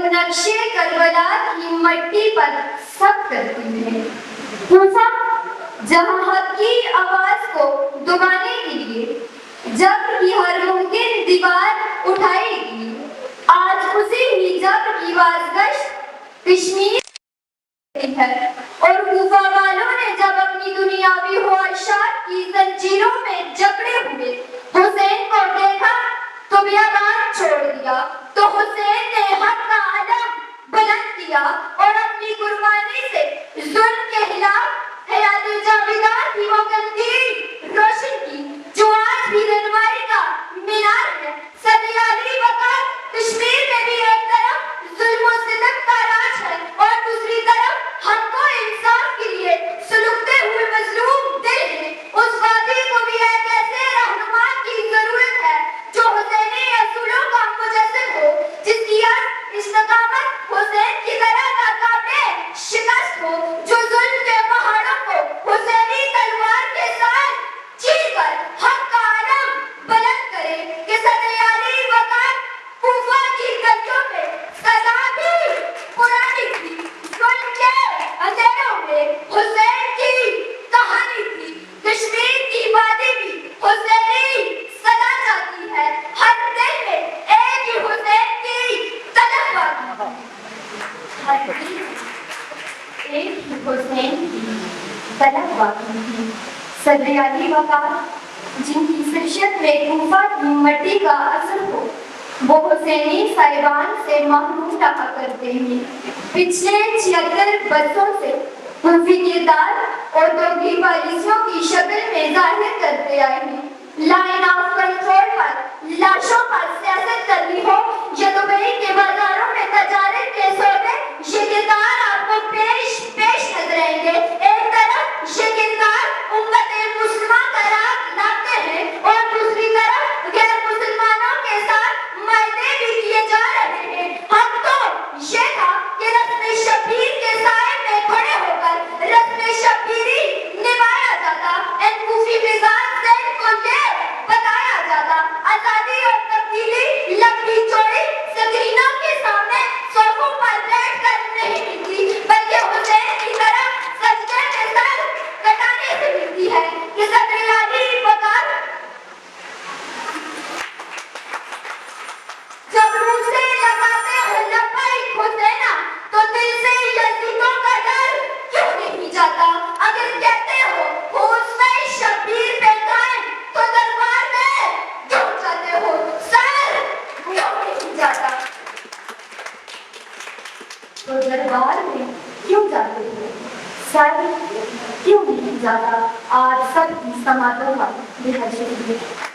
नक्शे करबला की मट्टी पर सब करती है। कूफा जहां हक की आवाज को दबाने के लिए जब्र की हर मुमकिन दीवार उठाएगी। आज उसी ही जब्र की वाजगश कश्मीर है और कूफा वालों ने जब अपनी दुनियावी ख्वाहिशात की जंजीरों में जकड़े हुए हुसैन को देखा तो बियाबान छोड़ दिया, तो हुसैन ने हक का अलम बुलंद किया और अपनी कुर्बानी से जुल्म के खिलाफ हयात जावेदा की वो कंदील रोशन की जो आज भी रहनुमाई का मीनार है। सदियाली वक़्त कश्मीर में भी एक तरफ जुल्म और सितम का राज है और दूसरी तरफ हक को इंसाफ के लिए सुलगते हुए मजलूम दिल है। उस वादी को भी एक ऐसे रहनुमा की जरूरत है जो हुसैनी असूलों का मुजस्सिम हो, जिसकी इस्तिकामत हुसैन की तरह नाकाबिले शिकस्त हो, जो जुल्म के पहाड़ों को हुसैनी तलवार के साथ चीरकर हक का अलम बुलंद करे कि सदियाली वक़्त कूफा की गलियों में सदा भी पुरानी थी। जुल्म के अंधेरों में हुसैन की कहानी थी। कश्मीर की वादी भी हुसैनी सदा जाती है। हर दिल में एक ही हुसैन की तलब बाकी, हर दिल में एक ही हुसैन की तलब बाकी थी। सदियाली वक़्त जिनकी शिक्षत में कूफा की मट्टी का असर हो, वो हुसैनी साहिबान से महरूम रहा करते हैं। पिछले 76 बरसों से कूफी किरदार और दोगी पॉलिसियों की शक्ल में जाहिर करते आए हैं। लाइन ऑफ कंट्रोल पर लाशों पर सियासत करनी हो या दुबई के बाजारों में तजारत के सौदे, ये किरदार आपको पेश नजर आएंगे। एक तरफ ये किरदार उम्मत मुस्लिमा का राग लाते हैं और दूसरी तरफ गैर मुसलमानों के साथ मायदे भी किए जा रहे हैं। हक तो ये था कि रस्म शब्बीर के साए में खड़े होकर रस्म शब्बीरी निभाया जाता। इन कूफी मिजाज से को ये बताया जाता, आजादी और तब्दीली लंबी चौड़ी स्क्रीनों के सामने सोफों पर बैठकर नहीं मिलती, बल्कि हुसैन की तरफ सजदे में सर कटाने से मिलती है। कि सदियाली वक़्त जब रूह से लगाते हो लब्बैक हुसैना, तो दिल से यज़ीदों का डर क्यों नहीं जाता? अगर कहते हो उसमें शब्बीर पे कायम, तो दरबार में क्यों जाते हो? सर क्यों नहीं जाता? तो दरबार में क्यों जाते हो? सर क्यों नहीं जाता? आज सबकी समातों का बेहद शुक्रिया।